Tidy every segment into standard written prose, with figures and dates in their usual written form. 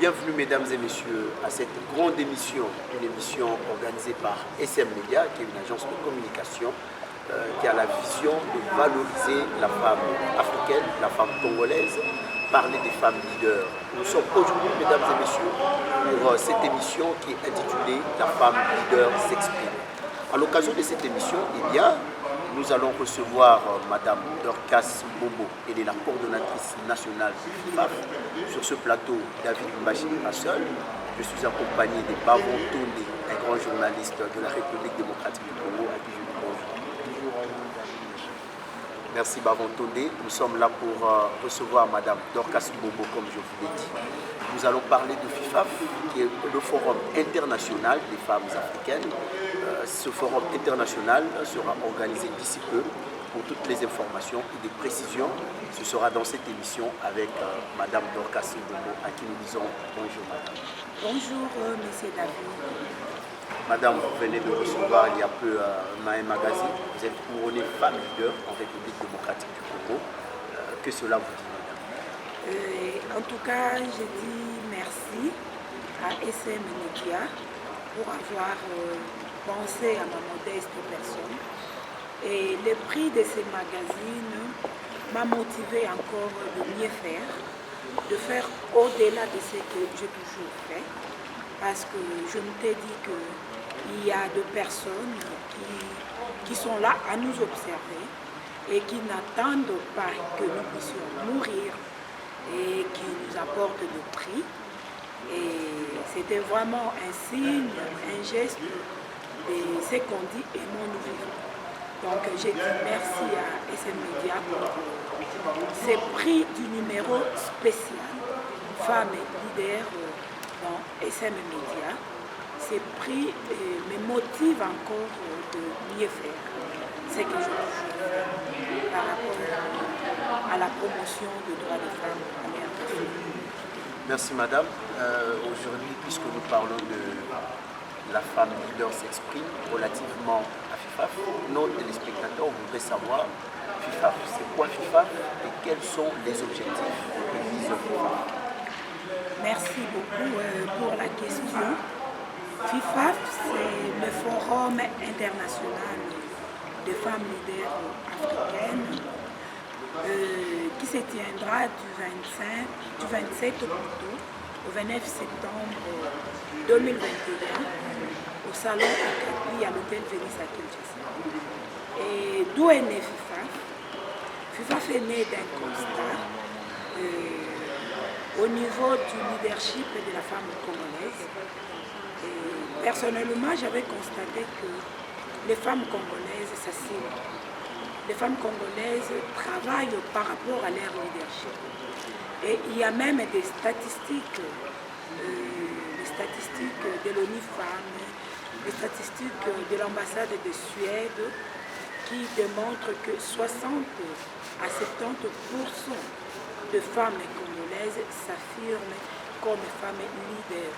Bienvenue mesdames et messieurs à cette grande émission, une émission organisée par SM Media, qui est une agence de communication qui a la vision de valoriser la femme africaine, la femme congolaise, parler des femmes leaders. Nous sommes aujourd'hui, mesdames et messieurs, pour cette émission qui est intitulée « La femme leader s'exprime ». À l'occasion de cette émission, eh bien, nous allons recevoir Madame Dorcas Bobo. Elle est la coordonnatrice nationale du FIFAF. Sur ce plateau, David Mbachi n'est pas seul. Je suis accompagné de Bavon Tondé, un grand journaliste de la République démocratique du Congo, à qui je dis bonjour. Merci Bavon Tondé. Nous sommes là pour recevoir Madame Dorcas Bobo, comme je vous l'ai dit. Nous allons parler de FIFAF, qui est le forum international des femmes africaines. Ce forum international sera organisé d'ici peu. Pour toutes les informations et des précisions, ce sera dans cette émission avec Madame Dorcas Bobo, à qui nous disons bonjour Madame. Bonjour Monsieur David. Madame, vous venez de recevoir il y a peu Maë Magazine. Vous êtes couronnée femme leader en République démocratique du Congo. Que cela vous dit Madame? En tout cas, je dis merci à SM Media pour avoir pensé à ma modeste personne. Et le prix de ces magazines m'a motivé encore de mieux faire, de faire au-delà de ce que j'ai toujours fait, parce que je me t'ai dit qu'il y a des personnes qui sont là à nous observer et qui n'attendent pas que nous puissions mourir et qui nous apportent des prix. Et c'était vraiment un signe, un geste de ce qu'on dit et nous vivons. Donc j'ai dit merci à SM Media pour ce prix du numéro spécial Femmes leaders dans SM Media. Ces prix me motivent encore de mieux faire ce que je fais par rapport à la promotion des droits des femmes en RDC. Merci Madame. Aujourd'hui, puisque nous parlons de la femme leader s'exprime relativement à FIFAF, nos téléspectateurs voudraient savoir FIFAF, c'est quoi FIFAF et quels sont les objectifs que vise FIFAF? Merci beaucoup pour la question. FIFAF, c'est le Forum international des femmes leaders africaines qui se tiendra du 27 au 29 septembre 2021 au salon Okapi à l'hôtel Vénis à Kinshasa. Et d'où est né FIFAF? FIFAF est né d'un constat au niveau du leadership de la femme congolaise. Et personnellement, j'avais constaté que les femmes congolaises s'assument. Les femmes congolaises travaillent par rapport à leur leadership. Et il y a même des statistiques de l'ONU Femmes, des statistiques de l'ambassade de Suède qui démontrent que 60 à 70% de femmes congolaises s'affirment comme femmes leaders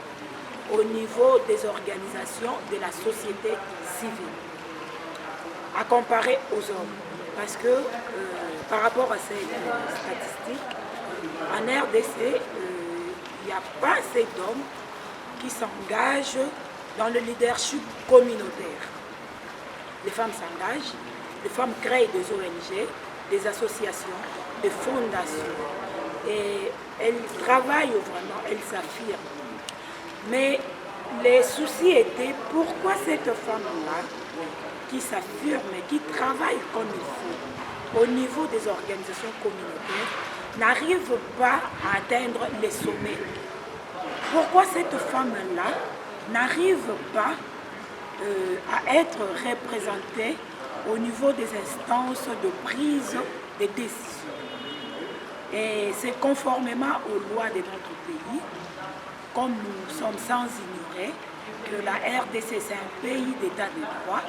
au niveau des organisations de la société civile, à comparer aux hommes. Parce que par rapport à ces statistiques, en RDC, il n'y a pas assez d'hommes qui s'engagent dans le leadership communautaire. Les femmes s'engagent, les femmes créent des ONG, des associations, des fondations. Et elles travaillent vraiment, elles s'affirment. Mais les soucis étaient pourquoi cette femme-là, qui s'affirme et qui travaille comme il faut au niveau des organisations communautaires, n'arrive pas à atteindre les sommets. Pourquoi cette femme-là n'arrive pas à être représentée au niveau des instances de prise de décision? Et c'est conformément aux lois de notre pays, comme nous sommes sans ignorer que la RDC c'est un pays d'état de droit,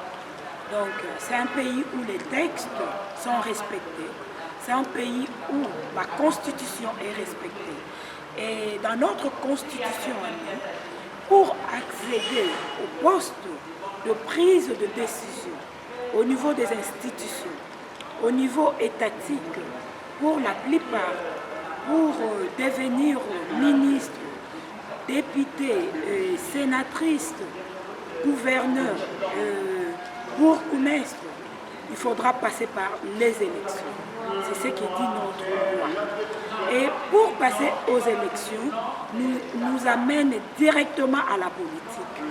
donc c'est un pays où les textes sont respectés, c'est un pays où la constitution est respectée. Et dans notre constitution, pour accéder au poste de prise de décision au niveau des institutions, au niveau étatique, pour la plupart, pour devenir ministre, députés, sénatrices, gouverneurs, bourgmestres, il faudra passer par les élections. C'est ce qui dit notre loi. Et pour passer aux élections, nous amène directement à la politique.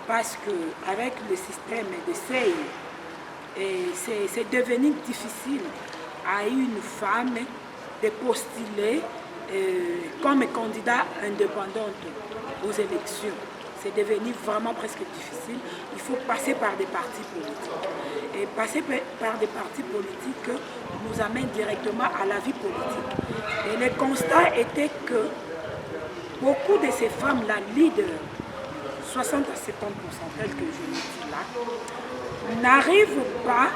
Parce qu'avec le système de CEI, c'est devenu difficile à une femme de postuler comme candidat indépendante aux élections. C'est devenu vraiment presque difficile. Il faut passer par des partis politiques. Et passer par des partis politiques nous amène directement à la vie politique. Et le constat était que beaucoup de ces femmes-là, leaders, 60 à 70%, telles que je le dis là, n'arrivent pas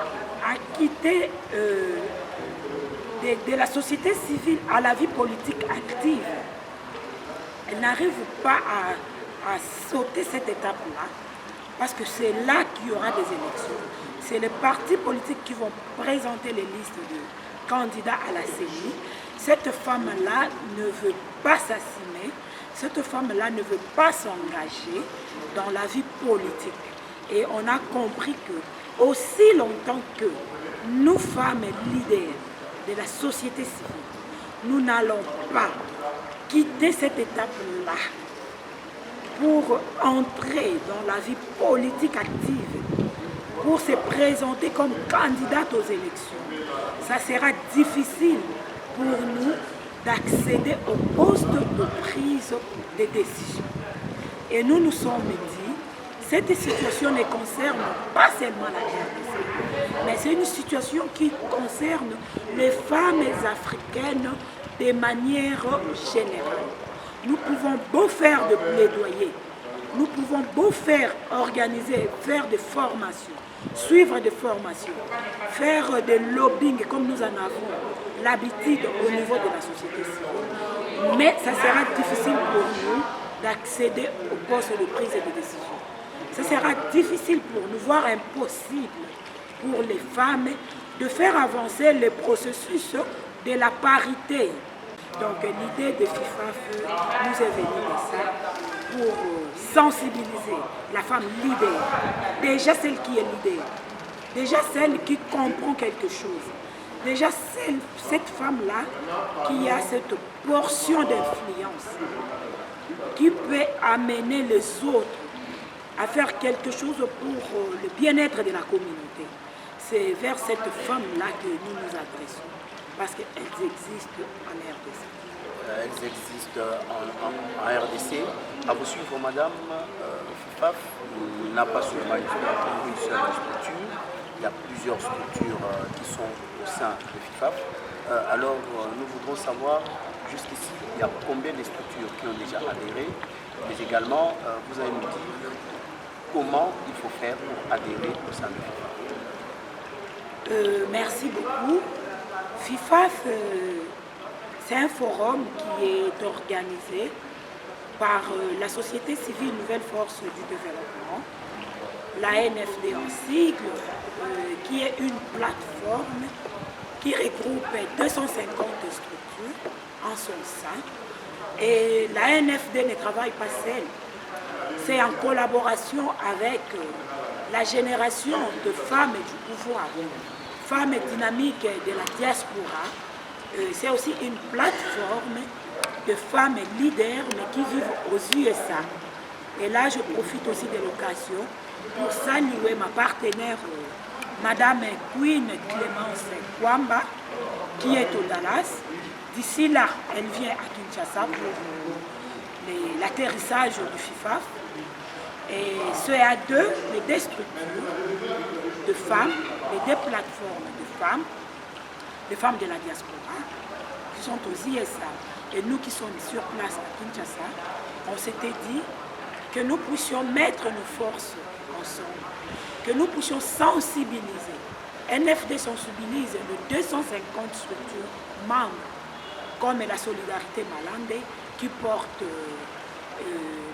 à quitter de la société civile à la vie politique active. Elles n'arrivent pas à sauter cette étape-là, parce que c'est là qu'il y aura des élections. C'est les partis politiques qui vont présenter les listes de candidats à la CENI. Cette femme-là ne veut pas s'assumer, cette femme-là ne veut pas s'engager dans la vie politique. Et on a compris que, aussi longtemps que nous, femmes leaders de la société civile, nous n'allons pas quitter cette étape-là pour entrer dans la vie politique active, pour se présenter comme candidate aux élections. Ça sera difficile pour nous d'accéder au poste de prise de décision. Et nous nous sommes dit, cette situation ne concerne pas seulement la RDC, mais c'est une situation qui concerne les femmes africaines de manière générale. Nous pouvons beau faire de plaidoyer, nous pouvons beau faire organiser, faire des formations, suivre des formations, faire des lobbying comme nous en avons l'habitude au niveau de la société civile. Mais ça sera difficile pour nous d'accéder au poste de prise de décision. Ce sera difficile pour nous, voire impossible pour les femmes de faire avancer le processus de la parité. Donc l'idée de FIFAF nous est venue de ça pour sensibiliser la femme leader, déjà celle qui est leader, déjà celle qui comprend quelque chose, déjà cette femme-là qui a cette portion d'influence, qui peut amener les autres à faire quelque chose pour le bien-être de la communauté. C'est vers cette femme-là que nous nous adressons, parce qu'elles existent en RDC. Elles existent en RDC. À vous suivre, madame, FIFAF n'a pas seulement une seule structure, il y a plusieurs structures qui sont au sein de FIFAF. Alors, nous voudrons savoir, jusqu'ici, il y a combien de structures qui ont déjà adhéré, mais également, vous allez nous dire comment il faut faire pour adhérer au sein de FIFAF. Merci beaucoup. FIFAF, c'est un forum qui est organisé par la Société civile Nouvelle Force du Développement, la NFD en sigle, qui est une plateforme qui regroupe 250 structures en son sein. Et la NFD ne travaille pas seule. C'est en collaboration avec la génération de femmes du pouvoir, femmes dynamiques de la diaspora. C'est aussi une plateforme de femmes leaders mais qui vivent aux USA. Et là, je profite aussi de l'occasion pour saluer ma partenaire, Madame Queen Clémence Kwamba, qui est au Dallas. D'ici là, elle vient à Kinshasa pour l'atterrissage du FIFAF. Et c'est à deux, les deux structures de femmes, les deux plateformes de femmes de la diaspora, qui sont aux USA. Et nous qui sommes sur place à Kinshasa, on s'était dit que nous puissions mettre nos forces ensemble, que nous puissions sensibiliser. NFD sensibilise de 250 structures membres, comme la Solidarité Malande, qui porte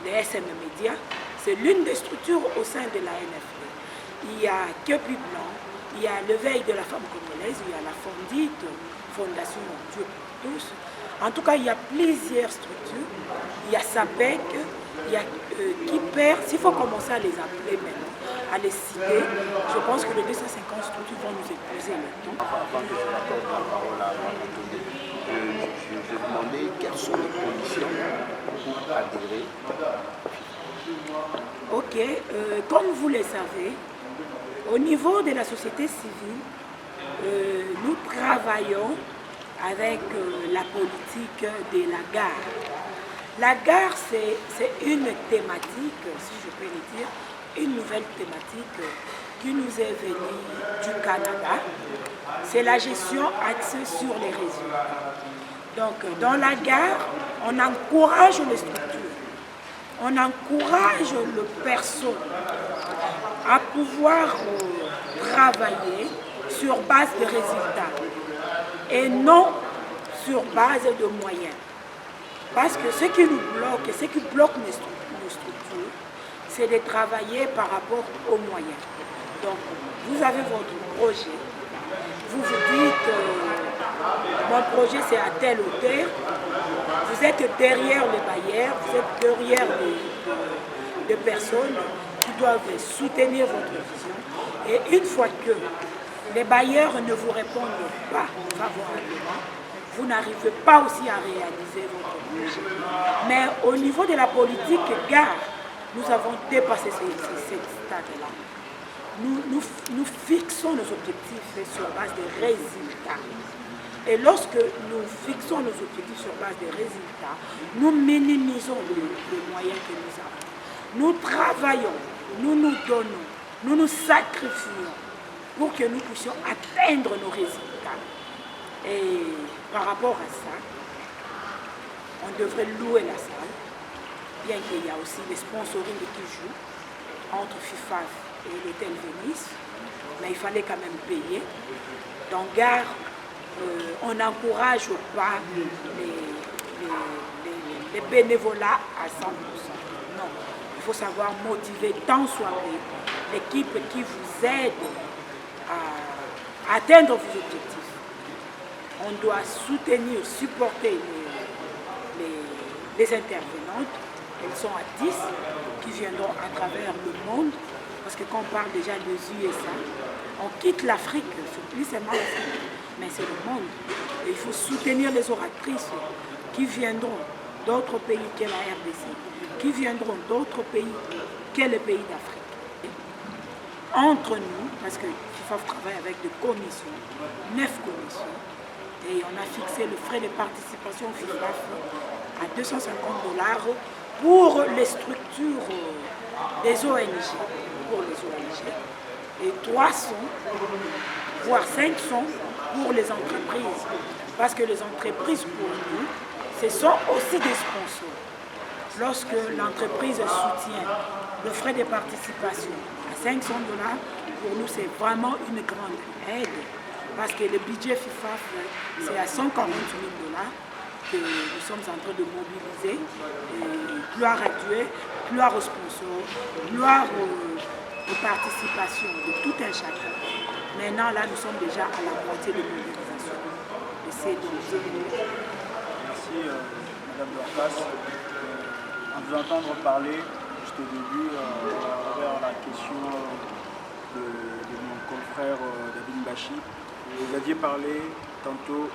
les SM Médias. C'est l'une des structures au sein de la NFD. Il y a Kepi Blanc, il y a l'éveil de la femme congolaise, il y a la Fondite, Fondation Dieu pour tous. En tout cas, il y a plusieurs structures. Il y a SAPEC, il y a KIPER. S'il faut commencer à les appeler maintenant, à les citer, je pense que les 250 structures vont nous épuiser le temps. Avant que je n'accorde la parole à Anthony, je demandais quelles sont les conditions pour adhérer. Ok, comme vous le savez, au niveau de la société civile, nous travaillons avec la politique de la gare. La gare, c'est une thématique, si je peux le dire, une nouvelle thématique qui nous est venue du Canada. C'est la gestion axée sur les résultats. Donc, dans la gare, on encourage les structures, on encourage le personnel à pouvoir travailler sur base de résultats et non sur base de moyens. Parce que ce qui nous bloque, ce qui bloque nos structures, c'est de travailler par rapport aux moyens. Donc, vous avez votre projet, vous vous dites, mon projet c'est à telle hauteur, vous êtes derrière les bailleurs, vous êtes derrière les personnes qui doivent soutenir votre vision. Et une fois que les bailleurs ne vous répondent pas favorablement, vous n'arrivez pas aussi à réaliser votre projet. Mais au niveau de la politique gare, nous avons dépassé ce stade-là. Nous fixons nos objectifs sur base des résultats. Et lorsque nous fixons nos objectifs sur base des résultats, nous minimisons les moyens que nous avons. Nous travaillons, nous nous donnons, nous nous sacrifions pour que nous puissions atteindre nos résultats. Et par rapport à ça, on devrait louer la salle, bien qu'il y a aussi les sponsoring qui jouent entre FIFA et l'hôtel Venise, mais il fallait quand même payer. Dans Gare, on n'encourage pas les bénévolats à 100%. Non, il faut savoir motiver tant soit peu l'équipe qui vous aide à atteindre vos objectifs. On doit soutenir, supporter les intervenantes. Elles sont à 10 qui viendront à travers le monde. Parce que quand on parle déjà des USA, on quitte l'Afrique, c'est plus seulement l'Afrique, mais c'est le monde. Et il faut soutenir les oratrices qui viendront d'autres pays que la RDC, qui viendront d'autres pays que les pays d'Afrique. Entre nous, parce que FIFA travaille avec des commissions, 9 commissions, et on a fixé le frais de participation FIFA à $250 pour les structures des ONG, pour les ONG, et 300, voire 500 pour les entreprises. Parce que les entreprises, pour nous, ce sont aussi des sponsors. Lorsque l'entreprise soutient le frais de participation à $500, pour nous, c'est vraiment une grande aide. Parce que le budget FIFA, c'est à $140 000 que nous sommes en train de mobiliser. Et gloire à Dieu, gloire aux sponsors, gloire aux participations de tout un chacun. Maintenant, là, nous sommes déjà à la moitié de mobilisation. Et c'est donc Merci, Madame Dorcas. En vous entendre parler, juste au début, vers la question de mon confrère David Mbachi, vous aviez parlé tantôt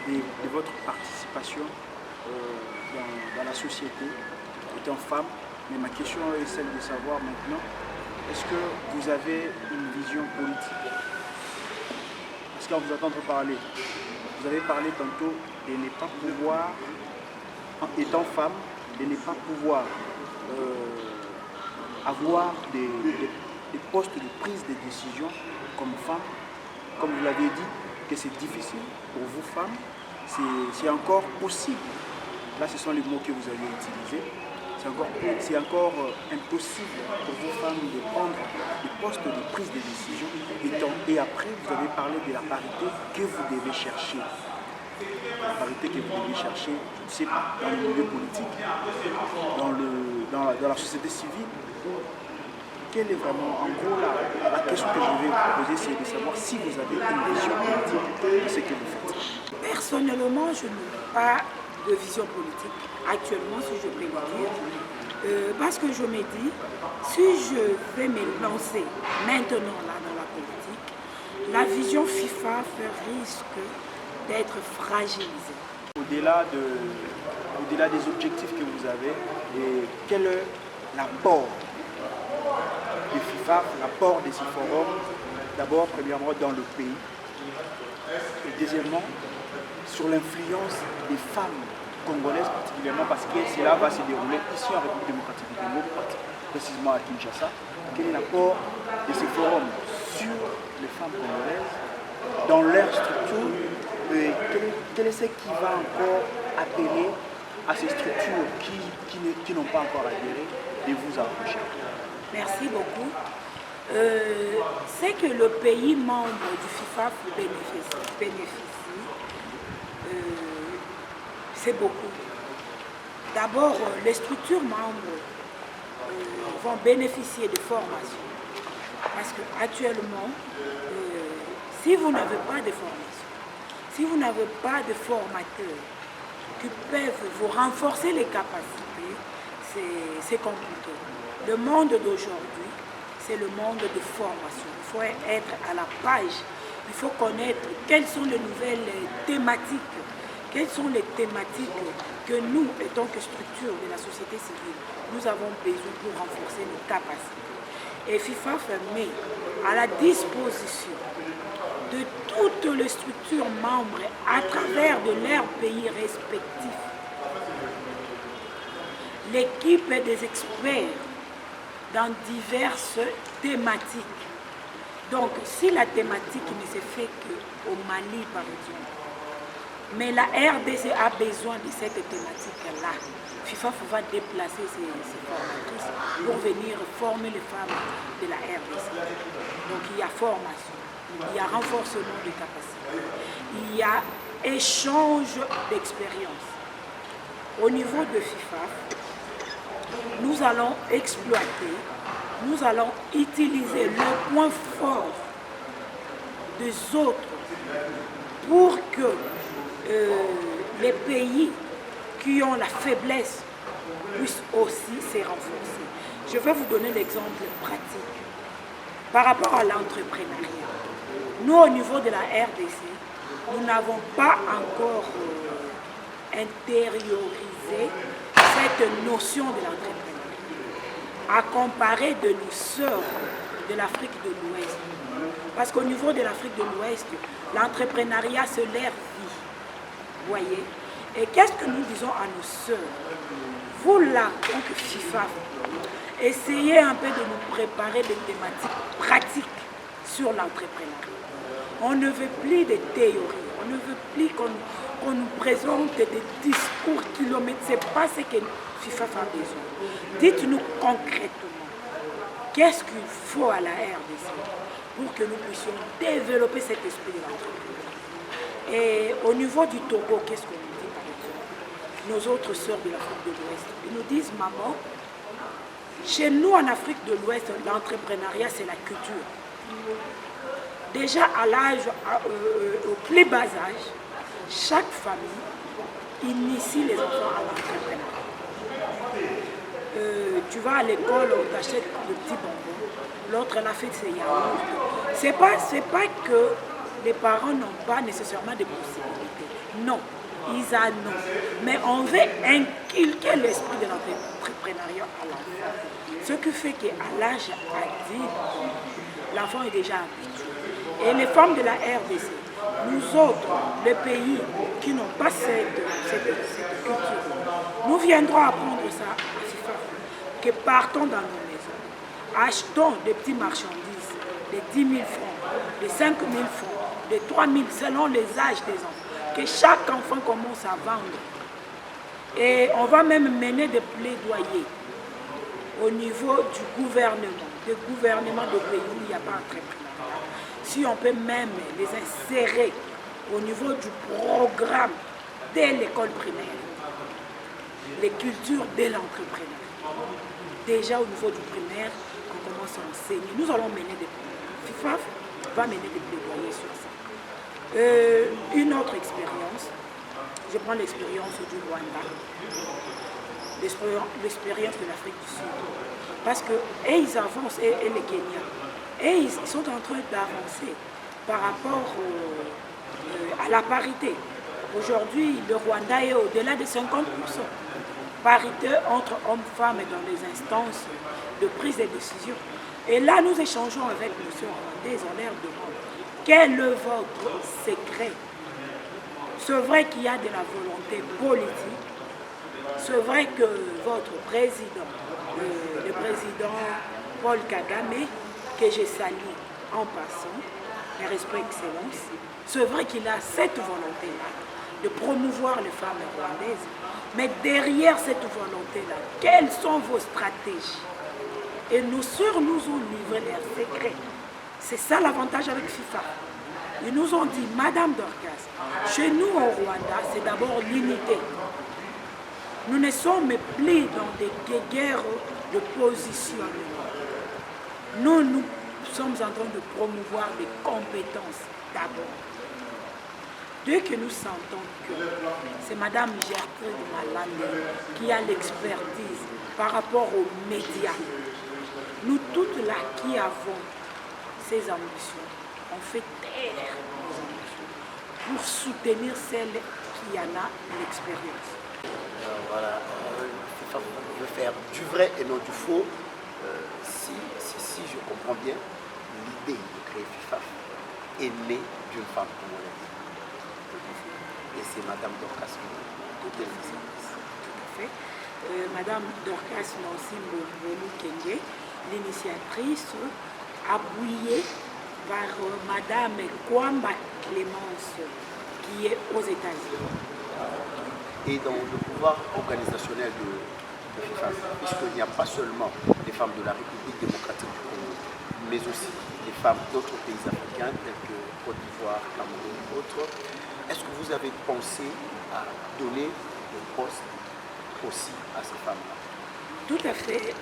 de votre participation dans la société, étant femme. Mais ma question est celle de savoir maintenant, est-ce que vous avez une vision politique? Parce qu'en vous entendre parler, vous avez parlé tantôt de ne pas pouvoir, étant femme, de ne pas pouvoir avoir des postes de prise de décision comme femme. Comme vous l'avez dit, que c'est difficile pour vous femmes, c'est encore possible. Là, ce sont les mots que vous avez utilisés. C'est encore impossible pour vous femmes de prendre des postes de prise de décision. Et après, vous avez parlé de la parité que vous devez chercher. La parité que vous devez chercher, je ne sais pas, dans le milieu politique, dans la société civile. Quelle est vraiment, en gros, la question que je vais vous poser, c'est de savoir si vous avez une vision politique de ce que vous faites. Personnellement, je n'ai pas de vision politique actuellement, si je peux le dire. Parce que je me dis, si je vais me lancer maintenant là dans la politique, la vision FIFA risque d'être fragilisée. Au-delà des objectifs que vous avez, et quel est l'apport de FIFA, l'apport de ces forums, d'abord, premièrement, dans le pays, et deuxièmement, sur l'influence des femmes congolaises particulièrement, parce que cela va se dérouler ici en République démocratique du Congo, précisément à Kinshasa. Quel est l'apport de ces forums sur les femmes congolaises, dans leur structure, et quel est ce qui va encore appeler à ces structures qui n'ont pas encore adhéré de vous approcher? Merci beaucoup. C'est que le pays membre du FIFA bénéficie, c'est beaucoup. D'abord, les structures membres vont bénéficier de formations. Parce qu'actuellement, si vous n'avez pas de formation, si vous n'avez pas de formateurs qui peuvent vous renforcer les capacités, c'est compliqué. Le monde d'aujourd'hui, c'est le monde de formation. Il faut être à la page. Il faut connaître quelles sont les nouvelles thématiques, quelles sont les thématiques que nous, en tant que structure de la société civile, nous avons besoin pour renforcer nos capacités. Et FIFA met à la disposition de toutes les structures membres à travers de leurs pays respectifs l'équipe des experts dans diverses thématiques. Donc, si la thématique ne se fait qu'au Mali, par exemple, mais la RDC a besoin de cette thématique-là, FIFA va déplacer ses formatrices pour venir former les femmes de la RDC. Donc, il y a formation, il y a renforcement de capacités, il y a échange d'expérience. Au niveau de FIFA, nous allons exploiter, nous allons utiliser le point fort des autres pour que les pays qui ont la faiblesse puissent aussi se renforcer. Je vais vous donner l'exemple pratique par rapport à l'entrepreneuriat. Nous, au niveau de la RDC, nous n'avons pas encore intériorisé cette notion de l'entrepreneuriat à comparer de nos sœurs de l'Afrique de l'Ouest. Parce qu'au niveau de l'Afrique de l'Ouest, l'entrepreneuriat se leur vit. Voyez. Et qu'est-ce que nous disons à nos sœurs? Vous là, en tant que FIFA, essayez un peu de nous préparer des thématiques pratiques sur l'entrepreneuriat. On ne veut plus de théories, on ne veut plus qu'on nous présente des discours kilomètres. Ce n'est pas ce que FIFA a besoin. Dites-nous concrètement, qu'est-ce qu'il faut à la RDC pour que nous puissions développer cet esprit de l'entrepreneuriat. Et au niveau du Togo, qu'est-ce qu'on nous dit par exemple? Nos autres sœurs de l'Afrique de l'Ouest, ils nous disent, maman, chez nous en Afrique de l'Ouest, l'entrepreneuriat c'est la culture. Déjà à l'âge, au plus bas âge, chaque famille initie les enfants à l'entrepreneuriat. Tu vas à l'école, on t'achète le petit bonbon, l'autre elle a fait ses yaourts. C'est pas que les parents n'ont pas nécessairement de possibilités. Non, ils en ont. Mais on veut inculquer l'esprit de l'entrepreneuriat à l'enfant. Ce qui fait qu'à l'âge adulte, l'enfant est déjà habitué. Et les femmes de la RDC, nous autres, les pays qui n'ont pas cette culture, nous viendrons apprendre ça à FIFA, que partons dans nos maisons, achetons des petites marchandises, de 10 000 francs, de 5 000 francs, de 3 000 selon les âges des enfants, que chaque enfant commence à vendre. Et on va même mener des plaidoyers au niveau du gouvernement, des gouvernements de pays où il n'y a pas d'entrepreneuriat. Si on peut même les insérer au niveau du programme dès l'école primaire, les cultures de l'entrepreneuriat. Déjà au niveau du primaire, on commence à enseigner. Nous allons mener des plaidoyers. FIFA va mener des plaidoyers sur ça. Une autre expérience, je prends l'expérience du Rwanda, l'expérience de l'Afrique du Sud. Parce que ils avancent, et les Kenyans, et ils sont en train d'avancer par rapport à la parité. Aujourd'hui, le Rwanda est au-delà de 50%. Parité entre hommes-femmes dans les instances de prise de décision. Et là, nous échangeons avec M. Rwandais, on leur demande quel est votre secret. C'est vrai qu'il y a de la volonté politique. C'est vrai que votre président, le président Paul Kagame, que je salue en passant, mes respects, excellence, c'est vrai qu'il a cette volonté-là de promouvoir les femmes rwandaises. Mais derrière cette volonté-là, quelles sont vos stratégies? Et nos sœurs nous ont livré leurs secrets. C'est ça l'avantage avec FIFA. Ils nous ont dit, Madame Dorcas, chez nous au Rwanda, c'est d'abord l'unité. Nous ne sommes plus dans des guerres de positionnement. Nous sommes en train de promouvoir des compétences d'abord. Dès que nous sentons que c'est Madame Gertrude Malande qui a l'expertise par rapport aux médias, nous toutes là qui avons ces ambitions, on fait taire nos ambitions pour soutenir celles qui en a l'expérience. Voilà, FIFA veut faire du vrai et non du faux. Si je comprends bien, l'idée de créer FIFA est née d'une femme, comme on l'a dit. Et c'est Madame Dorcas qui a fait ça. Tout à fait. Madame Dorcas Nancy Mbolu Kenge, l'initiatrice, appuyée par Madame Kwamba Clémence, qui est aux États-Unis. Et dans le pouvoir organisationnel de FIFA, puisqu'il n'y a pas seulement les femmes de la République démocratique du Congo, mais aussi les femmes d'autres pays africains, tels que Côte d'Ivoire, Cameroun et autres, est-ce que vous avez pensé à donner le poste aussi à ces femmes-là? Tout à fait.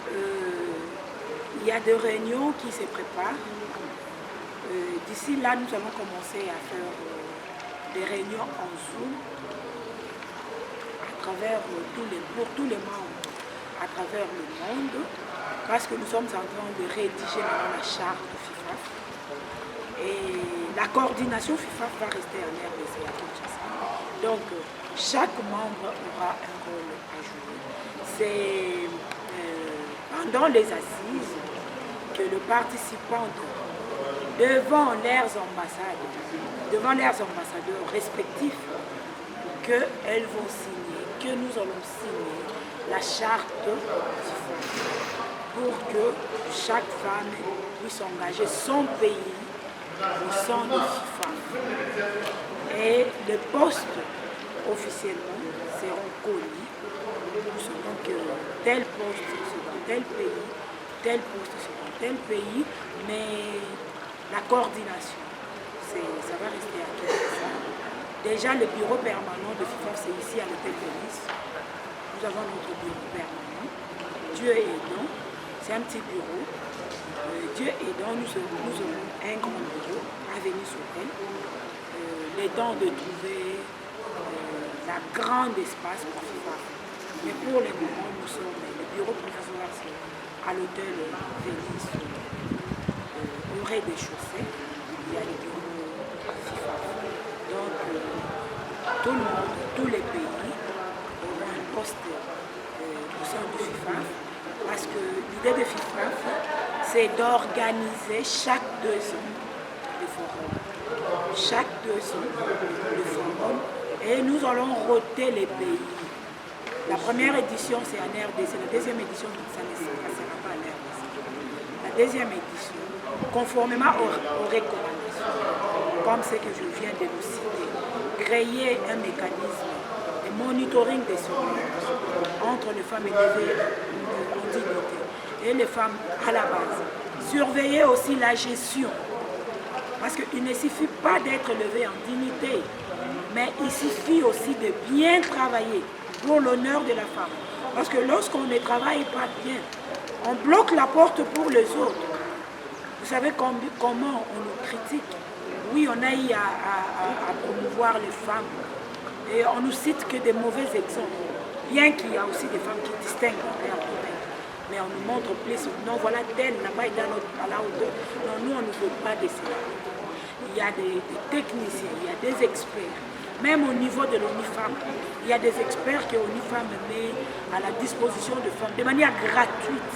Il y a des réunions qui se préparent. D'ici là, nous allons commencer à faire des réunions en Zoom à travers pour tous les membres à travers le monde, parce que nous sommes en train de rédiger maintenant la charte de FIFA. Et la coordination FIFA va rester en RDC à Kinshasa. Donc, chaque membre aura un rôle à jouer. C'est pendant les assises que les participants devant leurs ambassadeurs respectifs, qu'elles vont signer, que nous allons signer la charte FIFA pour que chaque femme puisse engager son pays au sein de FIFA. Et les postes officiellement seront connus. Nous savons que tel poste c'est dans tel pays, tel poste c'est dans tel pays, mais la coordination, ça va rester à Kinshasa. Déjà, le bureau permanent de FIFA, c'est ici à l'hôtel de Nice. Nous avons notre bureau permanent. Dieu aidant, c'est un petit bureau. Dieu aidant, nous aurons un grand bureau à Venise-Hôtel. Le temps de trouver la grande espace pour FIFA. Mais pour le moment, nous sommes le bureau provisoire à l'hôtel Venise, au rez-de-chaussée. Il y a le bureau FIFA. Donc, tout le monde, tous les pays auront un poste au sein de FIFA. Parce que l'idée de FIFA, c'est d'organiser chaque 2 ans le forum. Chaque 2 ans le forum. Et nous allons roter les pays. La première édition, c'est en RDC. La deuxième édition, ça ne sera pas en RDC. La deuxième édition, conformément aux recommandations, comme ce que je viens de vous citer, créer un mécanisme de monitoring des surveillances entre les femmes élevées en dignité et les femmes à la base. Surveiller aussi la gestion. Parce qu'il ne suffit pas d'être élevé en dignité, mais il suffit aussi de bien travailler pour l'honneur de la femme. Parce que lorsqu'on ne travaille pas bien, on bloque la porte pour les autres. Vous savez comment on nous critique. Oui, on a eu à promouvoir les femmes. Et on ne cite que des mauvais exemples. Bien qu'il y a aussi des femmes qui distinguent leur domaine. Mais on nous montre plus, non, voilà, telle n'a pas été à la hauteur. Non, nous, on ne veut pas de cela. Il y a des techniciens, il y a des experts. Même au niveau de l'ONU-Femmes, il y a des experts que l'ONU-Femmes met à la disposition de femmes de manière gratuite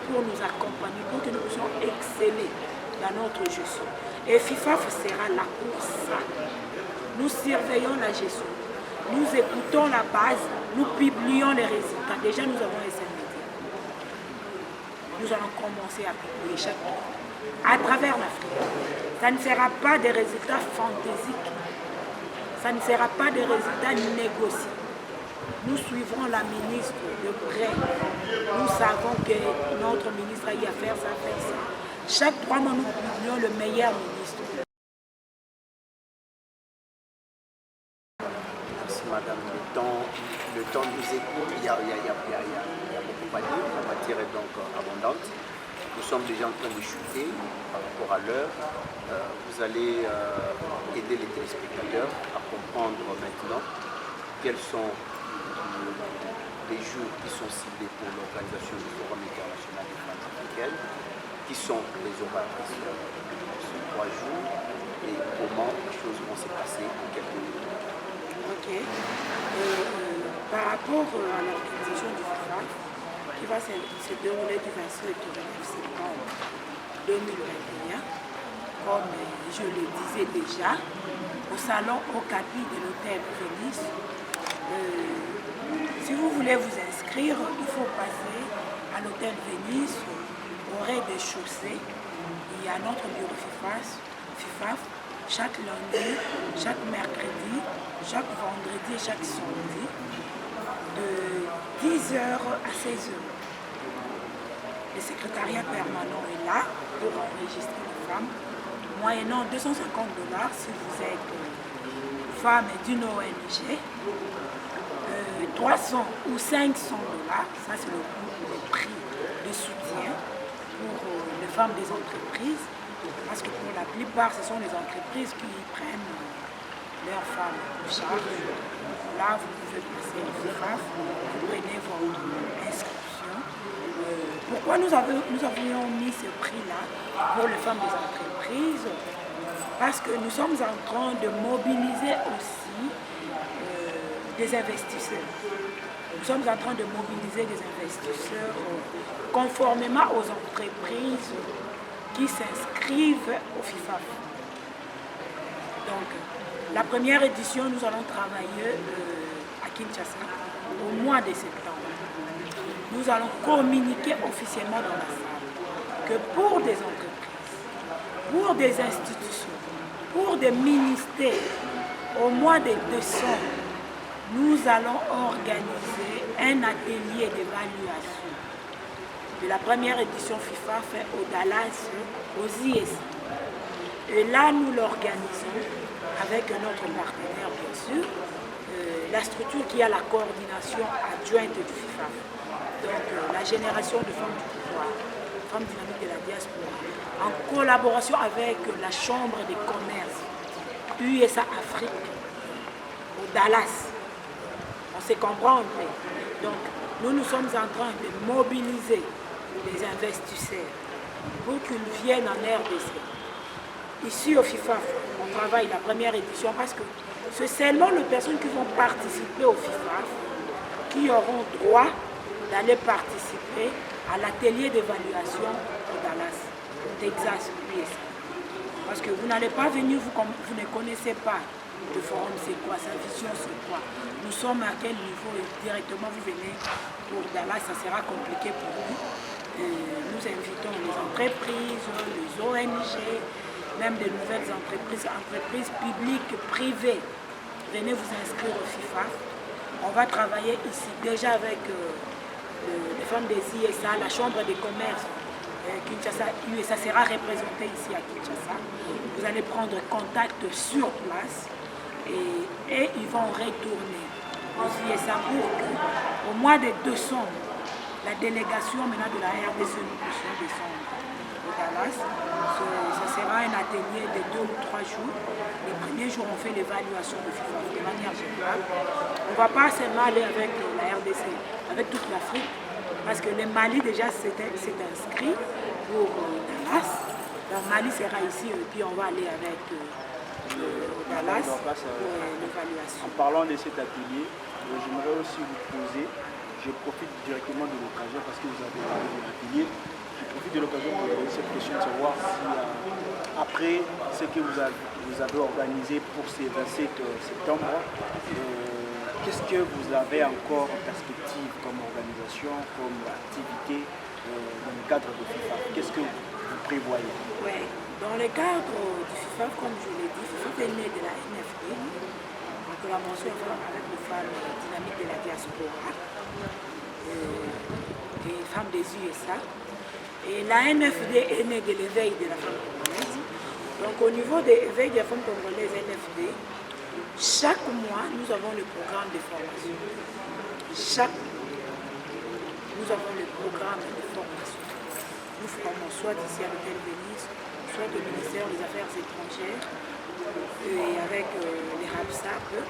pour nous accompagner, pour que nous puissions exceller dans notre gestion. Et FIFAF sera là pour ça. Nous surveillons la gestion, nous écoutons la base, nous publions les résultats. Déjà, nous avons SM Media. Nous allons commencer à publier chaque mois à travers l'Afrique. Ça ne sera pas des résultats fantaisiques. Ça ne sera pas des résultats négociés. Nous suivrons la ministre de près. Nous savons que notre ministre a eu à faire ça, faire ça. Chaque 3 mois, nous publions le meilleur ministre. Merci madame. Le temps nous écoute. Il y a beaucoup à dire. La matière est donc abondante. Nous sommes déjà en train de chuter par rapport à l'heure. Vous allez aider les téléspectateurs à comprendre maintenant quels sont les jours qui sont ciblés pour l'organisation du Forum international des femmes africaines, qui sont les horaires de ces 3 jours et comment les choses vont se passer en quelques minutes. Ok. Par rapport à l'organisation du FIFAF, qui va se dérouler du 27 au 29 septembre 2021, comme je le disais déjà, au salon Okapi de l'hôtel Venise. Si vous voulez vous inscrire, il faut passer à l'hôtel Venise, au rez-de-chaussée. Il y a notre bureau FIFAF, chaque lundi, chaque mercredi, chaque vendredi et chaque samedi, de 10h à 16h. Le secrétariat permanent est là pour enregistrer les femmes, moyennant 250 $ si vous êtes femme d'une ONG, 300 ou 500 $, ça c'est le prix de soutien pour les femmes des entreprises, parce que pour la plupart ce sont les entreprises qui prennent leurs femmes en charge. Là vous pouvez passer au FIFAF, vous prenez votre inscription. Pourquoi nous avions mis ce prix-là pour les femmes des entreprises? Parce que nous sommes en train de mobiliser aussi des investisseurs. Nous sommes en train de mobiliser des investisseurs conformément aux entreprises qui s'inscrivent au FIFAF. Donc, la première édition, nous allons travailler à Kinshasa au mois de septembre. Nous allons communiquer officiellement dans la salle que pour des entreprises, pour des institutions, pour des ministères, au mois de décembre, nous allons organiser un atelier d'évaluation de la première édition FIFA fait au Dallas, aux IS. Et là, nous l'organisons avec notre partenaire, bien sûr, la structure qui a la coordination adjointe du FIFA. Donc, la génération de femmes du pouvoir, femmes dynamiques de la diaspora, en collaboration avec la Chambre des commerces USA Afrique, au Dallas. On se comprend un peu. Donc, nous sommes en train de mobiliser les investisseurs pour qu'ils viennent en RDC. Ici au FIFAF, on travaille la première édition parce que c'est seulement les personnes qui vont participer au FIFAF qui auront droit d'aller participer à l'atelier d'évaluation au Dallas, au Texas, USA. Parce que vous n'allez pas venir, vous ne connaissez pas le forum, c'est quoi, sa vision, c'est quoi. Nous sommes à quel niveau et directement vous venez pour Dallas, ça sera compliqué pour nous. Nous invitons les entreprises, les ONG, même des nouvelles entreprises publiques, privées. Venez vous inscrire au FIFA. On va travailler ici déjà avec les femmes des ISA, la Chambre des commerces Kinshasa, USA sera représentée ici à Kinshasa. Vous allez prendre contact sur place et ils vont retourner aux ISA pour qu'au mois de décembre, la délégation maintenant de la RDC nous puissions descendre Dallas. Ce sera un atelier de 2 ou 3 jours. Les premiers jours, on fait l'évaluation de FIFA de manière générale. On ne va pas seulement aller avec la RDC, avec toute l'Afrique, parce que le Mali déjà s'est inscrit pour Dallas. Donc Mali sera ici et puis on va aller avec Dallas pour l'évaluation. En parlant de cet atelier, j'aimerais aussi vous poser, je profite directement de l'occasion parce que vous avez parlé de l'atelier, je profite de l'occasion pour vous poser cette question de savoir si après ce que vous avez organisé pour ces 27 septembre, qu'est-ce que vous avez encore en perspective comme organisation, comme activité dans le cadre de FIFA? Qu'est-ce que vous prévoyez? Ouais. Dans le cadre du FIFA, comme je l'ai dit, FIFA est né de la NFD, en collaboration avec les femmes dynamiques de la diaspora et femmes des USA. Et la NFD est née de l'éveil de la femme congolaise. Donc au niveau de l'éveil de la femme congolaise NFD, chaque mois, nous avons le programme de formation. Chaque mois, nous avons le programme de formation. Nous formons soit ici à l'hôtel Venise, soit au ministère des Affaires étrangères, et avec les RAPSAP. Le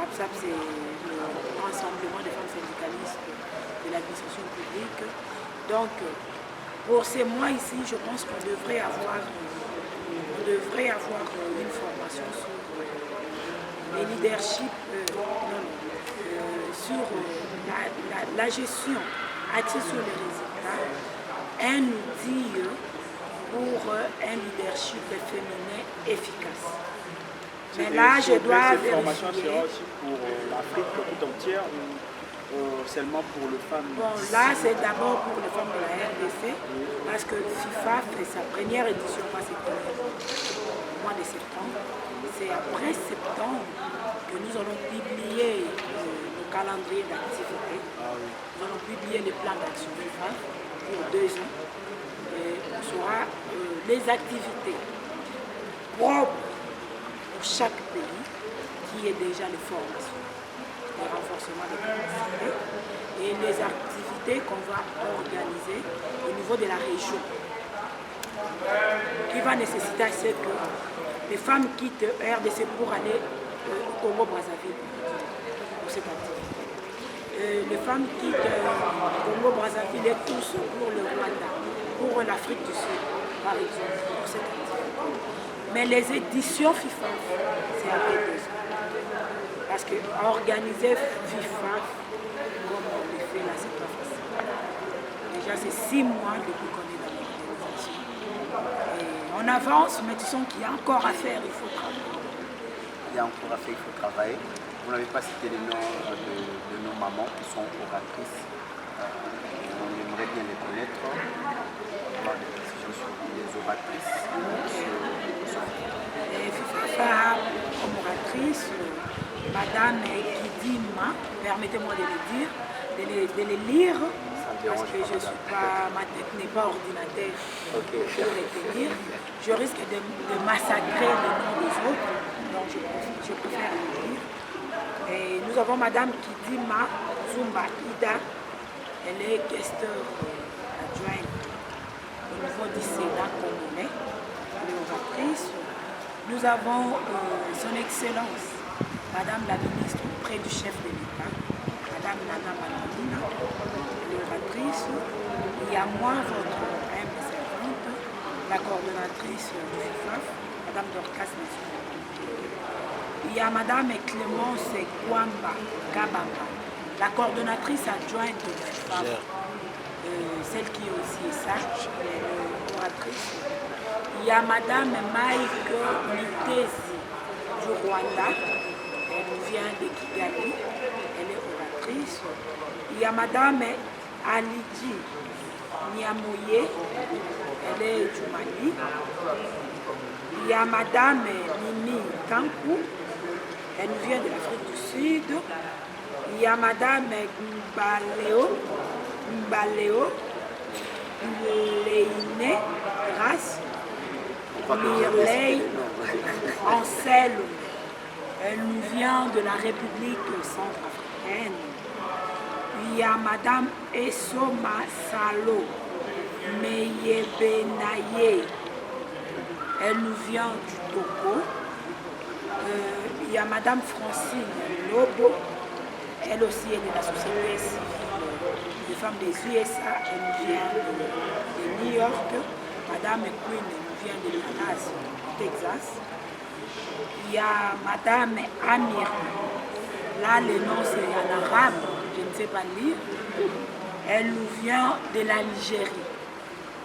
RAPSAP, c'est le rassemblement des femmes syndicalistes de l'administration publique. Donc, pour ces mois ici, je pense qu'on devrait avoir une formation sur les leaderships, sur la gestion axée sur les résultats, un outil pour un leadership féminin efficace. Mais là, je dois vérifier. Cette formation sera aussi pour l'Afrique tout entière ou seulement pour les femmes? Bon, là, c'est d'abord pour les femmes de la RDC, parce que FIFA fait sa première édition, au mois de septembre. C'est après septembre que nous allons publier le calendrier d'activité. Nous allons publier le plan d'action FIFA pour 2 ans. Et on saura les activités propres pour chaque pays, qui est déjà les formations, le renforcement des capacités et les activités qu'on va organiser au niveau de la région, qui va nécessiter à ce que les femmes quittent RDC pour aller au Congo-Brazzaville pour cette activité. Les femmes quittent Congo-Brazzaville et tous pour le Rwanda, pour l'Afrique du Sud, par exemple, pour cette activité. Mais les éditions FIFA, c'est après 2 ans. Parce qu'organiser FIFA, comme on le fait là, c'est pas facile. Déjà, c'est 6 mois depuis qu'on est dans l'organisation. Et on avance, mais tu sens qu'il y a encore à faire, il faut travailler. Il y a encore à faire, il faut travailler. Vous n'avez pas cité les noms de nos mamans qui sont oratrices. On aimerait bien les connaître. Avoir des précisions sur les oratrices. FIFA, comme oratrice, Madame Kidima, permettez-moi de le dire, de les lire, parce que je suis pas, ma tête n'est pas ordinateur pour les tenir. Je risque de massacrer les noms des autres, donc je préfère les lire. Et nous avons Madame Kidima Zumba Ida, elle est questeur adjointe au niveau du Sénat congolais, elle est oratrice. Nous avons son Excellence, Madame la ministre auprès du chef de l'État, Madame Nana Malandina, l'oratrice. Il y a moi, votre humble servante, la coordonnatrice du FIFAF, Madame Dorcas National. Il y a Madame Clémence Kwamba Kabamba, la coordonnatrice adjointe du FIFAF, celle qui est aussi sage, l'oratrice. Il y a Madame Mike Mitezi du Rwanda, elle vient de Kigali, elle est oratrice. Il y a Madame Alidji Niamoye, elle est du Mali. Il y a Madame Mimi Kankou, elle vient de l'Afrique du Sud. Il y a Madame Mbaleo Leine Grace. Mirley Anselme, elle nous vient de la République centrafricaine. Il y a Madame Essoma Salo, Meyebenaye. Elle nous vient du Togo. Il y a Madame Francine Lobo. Elle aussi est de la société civile des femmes des USA. Elle nous vient de New York. Madame Queen nous vient de Dallas, Texas. Il y a Madame Amir. Là, le nom c'est en arabe. Je ne sais pas lire. Elle nous vient de l'Algérie.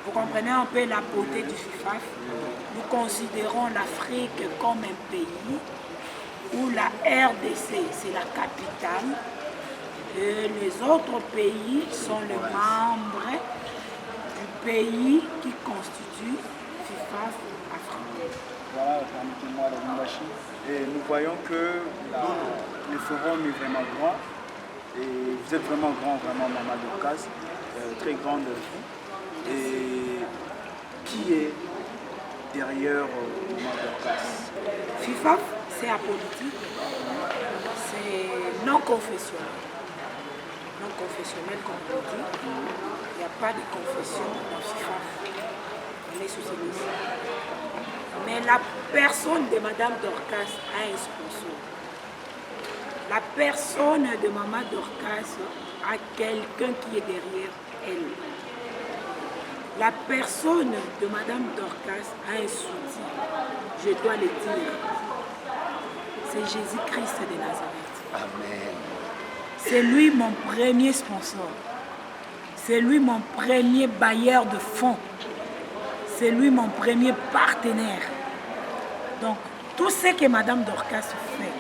Vous comprenez un peu la beauté du FIFAF. Nous considérons l'Afrique comme un pays où la RDC, c'est la capitale, et les autres pays sont les membres du pays qui constitue FIFAF Afrique. Voilà, permettez-moi la Lumbashi. Et nous voyons que le forum est vraiment grand. Et vous êtes vraiment grand, vraiment Maman Dorcas, très grande. Et qui est derrière Maman Dorcas? FIFAF, c'est apolitique, c'est non confessionnel. Non confessionnel, comme on dit. Il n'y a pas de confession dans FIFAF. On est socialiste. Mais la personne de Madame Dorcas a un sponsor. La personne de Maman Dorcas a quelqu'un qui est derrière elle. La personne de Madame Dorcas a un soutien, je dois le dire. C'est Jésus-Christ de Nazareth. Amen. C'est lui mon premier sponsor. C'est lui mon premier bailleur de fonds. C'est lui mon premier partenaire. Donc, tout ce que Madame Dorcas fait,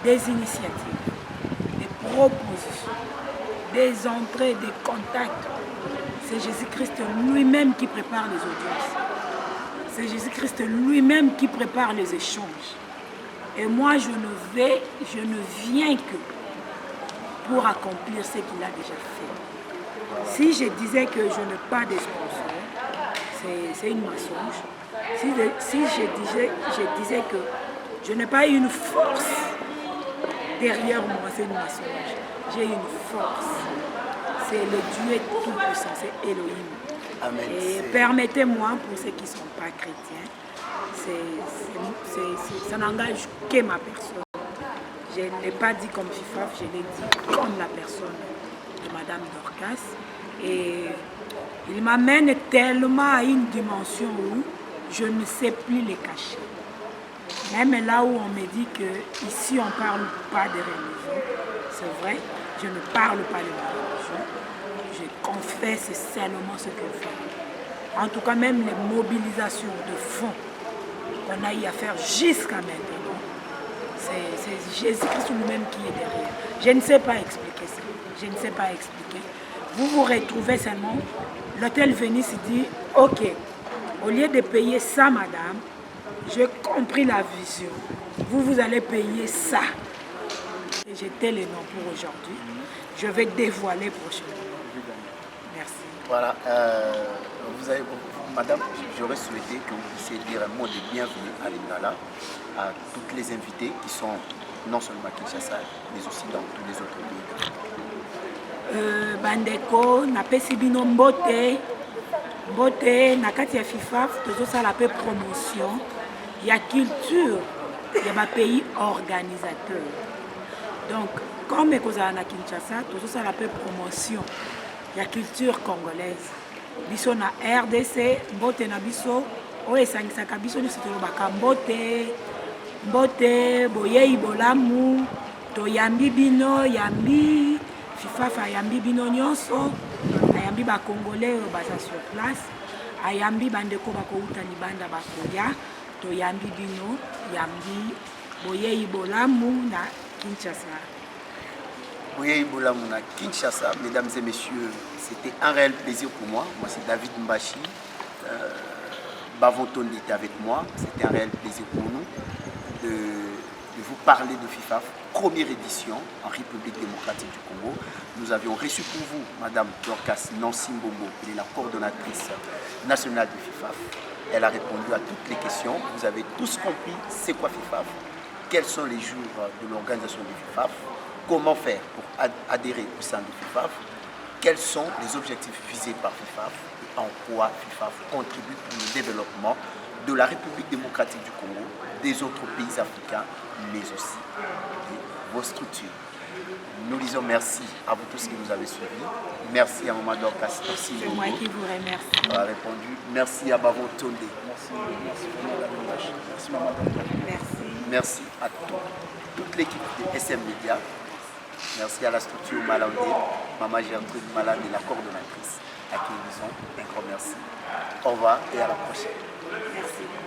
des initiatives, des propositions, des entrées, des contacts, c'est Jésus-Christ lui-même qui prépare les audiences. C'est Jésus-Christ lui-même qui prépare les échanges. Et moi, je ne viens que pour accomplir ce qu'il a déjà fait. Si je disais que je n'ai pas de sponsor, c'est une mensonge. Si je disais que je n'ai pas une force derrière moi, c'est une mensonge. J'ai une force. C'est le Dieu tout-puissant, c'est Elohim. Amen. Et permettez-moi, pour ceux qui ne sont pas chrétiens, ça n'engage que ma personne. Je ne l'ai pas dit comme FIFAF, je l'ai dit comme la personne de Madame Dorcas. Et il m'amène tellement à une dimension où je ne sais plus les cacher. Même là où on me dit qu'ici on ne parle pas de religion, c'est vrai, je ne parle pas de la religion. Je confesse seulement ce que je fais. En tout cas, même les mobilisations de fonds qu'on a eu à faire jusqu'à maintenant, c'est Jésus-Christ lui-même qui est derrière. Je ne sais pas expliquer ça. Je ne sais pas expliquer. Vous vous retrouvez seulement, l'hôtel Venise dit, ok, au lieu de payer ça, madame, j'ai compris la vision. Vous allez payer ça. Et j'ai tel nom pour aujourd'hui. Je vais dévoiler prochainement. Merci. Voilà, madame, j'aurais souhaité que vous puissiez dire un mot de bienvenue à Lingala, à toutes les invités qui sont non seulement à Kinshasa, mais aussi dans tous les autres pays. Bandeko, napesi bino mbote, na kati ya FIFAF, tozosala pe promotion, ya culture, ya ba pays organisateur. Donc, comme ekozala na Kinshasa, tozosala pe promotion, ya culture congolaise. Biso na RDC, mbote na biso, oyo esangisaka biso nyonso tolobaka mbote, boyei bolamu, toyambi bino, yambi, FIFAF ayambi bino nyonso, ayambi ba Congolais oyo baza sur place, ayambi bandeko bakouta libanda bakoya, toyambi bino, yambi, boyei bolamu na Kinshasa. Boyei bolamu na Kinshasa, mesdames et messieurs, c'était un réel plaisir pour moi. Moi c'est David Mbashi, Bavonton était avec moi, c'était un réel plaisir pour nous de vous parler de FIFAF, première édition en République démocratique du Congo. Nous avions reçu pour vous Madame Dorcas Nancy Mbombo, elle est la coordonnatrice nationale de FIFAF. Elle a répondu à toutes les questions. Vous avez tous compris c'est quoi FIFAF, quels sont les jours de l'organisation de FIFAF, comment faire pour adhérer au sein de FIFAF. quels sont les objectifs visés par FIFAF et en quoi FIFAF contribue pour le développement de la République démocratique du Congo, des autres pays africains, mais aussi de vos structures. Nous disons merci à vous tous qui nous avez suivis. Merci à Maman Dorcas aussi. C'est moi qui vous remercie. A répondu. Merci à Bavo Tonde. Merci Maman Dorcas. Merci. Merci à toute l'équipe de SM Media. Merci à la structure Malandé, Maman Gertrude Malade et la coordonnatrice à qui nous disons un grand merci. Au revoir et à la prochaine. Merci.